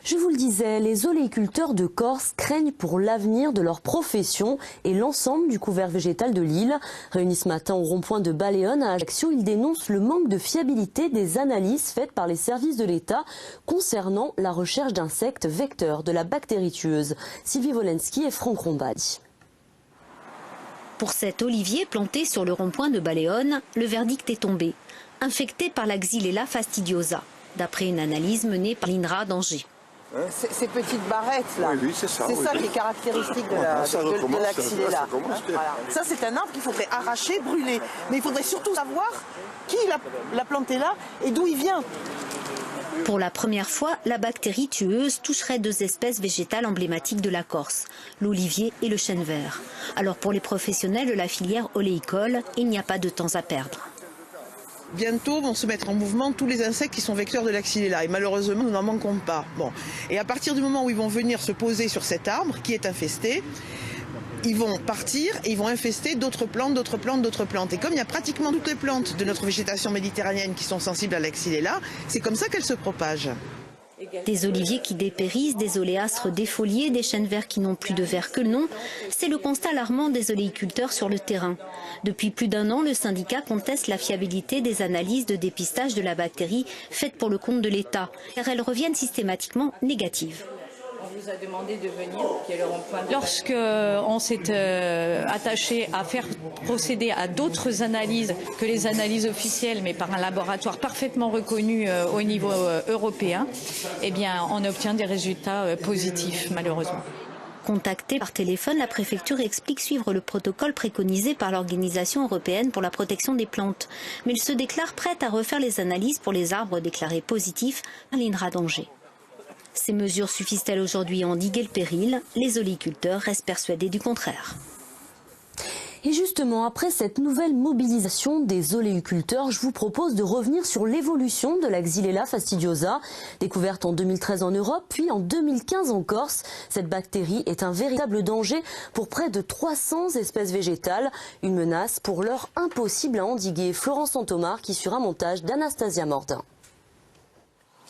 Je vous le disais, les oléiculteurs de Corse craignent pour l'avenir de leur profession et l'ensemble du couvert végétal de l'île. Réunis ce matin au rond-point de Baleone à Ajaccio, ils dénoncent le manque de fiabilité des analyses faites par les services de l'État concernant la recherche d'insectes vecteurs de la bactérie tueuse. Sylvie Wolensky et Franck Rombadi. Pour cet olivier planté sur le rond-point de Baleone, le verdict est tombé. Infecté par la Xylella fastidiosa, d'après une analyse menée par l'INRA d'Angers. Ces petites barrettes là, oui, c'est ça qui est caractéristique de la Xylella. Ça c'est un arbre qu'il faudrait arracher, brûler. Mais il faudrait surtout savoir qui l'a planté là et d'où il vient. Pour la première fois, la bactérie tueuse toucherait deux espèces végétales emblématiques de la Corse, l'olivier et le chêne vert. Alors pour les professionnels de la filière oléicole, il n'y a pas de temps à perdre. Bientôt vont se mettre en mouvement tous les insectes qui sont vecteurs de la Xylella et malheureusement nous n'en manquons pas. Bon. Et à partir du moment où ils vont venir se poser sur cet arbre qui est infesté, ils vont partir et ils vont infester d'autres plantes, d'autres plantes, d'autres plantes. Et comme il y a pratiquement toutes les plantes de notre végétation méditerranéenne qui sont sensibles à la Xylella, c'est comme ça qu'elles se propagent. Des oliviers qui dépérissent, des oléastres défoliés, des chênes verts qui n'ont plus de vert que le nom, c'est le constat alarmant des oléiculteurs sur le terrain. Depuis plus d'un an, le syndicat conteste la fiabilité des analyses de dépistage de la bactérie faites pour le compte de l'État, car elles reviennent systématiquement négatives. On vous a demandé de venir, quel est le rond-point? Lorsqu'on s'est attaché à faire procéder à d'autres analyses que les analyses officielles, mais par un laboratoire parfaitement reconnu au niveau européen, eh bien, on obtient des résultats positifs, malheureusement. Contactée par téléphone, la préfecture explique suivre le protocole préconisé par l'Organisation européenne pour la protection des plantes. Mais elle se déclare prête à refaire les analyses pour les arbres déclarés positifs à l'INRA d'Angers. Ces mesures suffisent-elles aujourd'hui à endiguer le péril? Les oléiculteurs restent persuadés du contraire. Et justement, après cette nouvelle mobilisation des oléiculteurs, je vous propose de revenir sur l'évolution de la Xylella fastidiosa. Découverte en 2013 en Europe, puis en 2015 en Corse, cette bactérie est un véritable danger pour près de 300 espèces végétales. Une menace pour l'heure impossible à endiguer. Florence Santomar qui sur un montage d'Anastasia Mordin.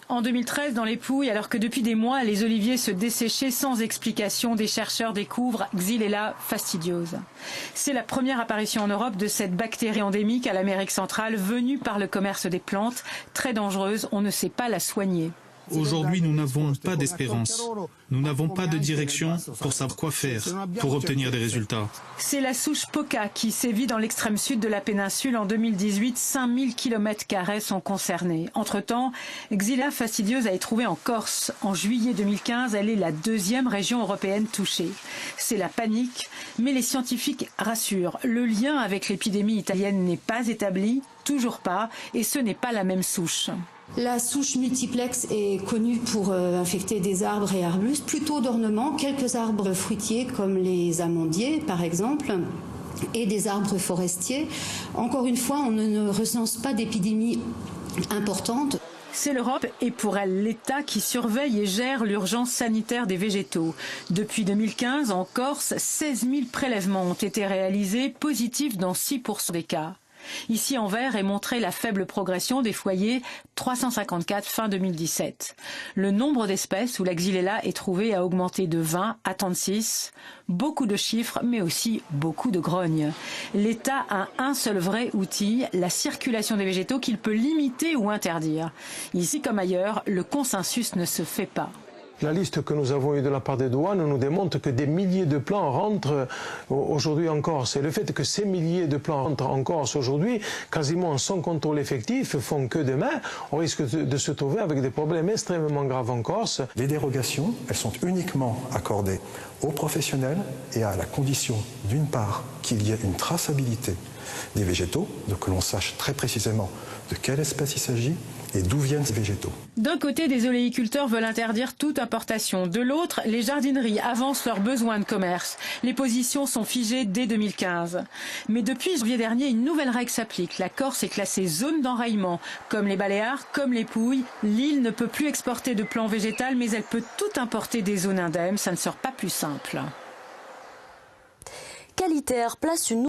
En 2013, dans les Pouilles, alors que depuis des mois, les oliviers se desséchaient sans explication, des chercheurs découvrent Xylella fastidiosa. C'est la première apparition en Europe de cette bactérie endémique à l'Amérique centrale, venue par le commerce des plantes, très dangereuse, on ne sait pas la soigner. Aujourd'hui, nous n'avons pas d'espérance. Nous n'avons pas de direction pour savoir quoi faire, pour obtenir des résultats. C'est la souche Poca qui sévit dans l'extrême sud de la péninsule. En 2018, 5000 km² sont concernés. Entre-temps, Xylella fastidiosa est trouvée en Corse. En juillet 2015, elle est la deuxième région européenne touchée. C'est la panique, mais les scientifiques rassurent. Le lien avec l'épidémie italienne n'est pas établi, toujours pas, et ce n'est pas la même souche. La souche multiplex est connue pour infecter des arbres et arbustes, plutôt d'ornement, quelques arbres fruitiers comme les amandiers par exemple, et des arbres forestiers. Encore une fois, on ne recense pas d'épidémie importante. C'est l'Europe et pour elle l'État qui surveille et gère l'urgence sanitaire des végétaux. Depuis 2015, en Corse, 16 000 prélèvements ont été réalisés, positifs dans 6% des cas. Ici en vert est montrée la faible progression des foyers, 354 fin 2017. Le nombre d'espèces où la Xylella est trouvée a augmenté de 20 à 36. Beaucoup de chiffres, mais aussi beaucoup de grognes. L'État a un seul vrai outil, la circulation des végétaux qu'il peut limiter ou interdire. Ici comme ailleurs, le consensus ne se fait pas. La liste que nous avons eue de la part des douanes nous démontre que des milliers de plants rentrent aujourd'hui en Corse. Et le fait que ces milliers de plants rentrent en Corse aujourd'hui, quasiment sans contrôle effectif, font que demain, on risque de se trouver avec des problèmes extrêmement graves en Corse. Les dérogations, elles sont uniquement accordées aux professionnels et à la condition, d'une part, qu'il y ait une traçabilité des végétaux, donc que l'on sache très précisément de quelle espèce il s'agit et d'où viennent ces végétaux. D'un côté, des oléiculteurs veulent interdire toute importation. De l'autre, les jardineries avancent leurs besoins de commerce. Les positions sont figées dès 2015. Mais depuis janvier dernier, une nouvelle règle s'applique. La Corse est classée zone d'enraillement. Comme les Baléares, comme les Pouilles, l'île ne peut plus exporter de plants végétales, mais elle peut tout importer des zones indemnes. Ça ne sera pas plus simple. Qualitaire place une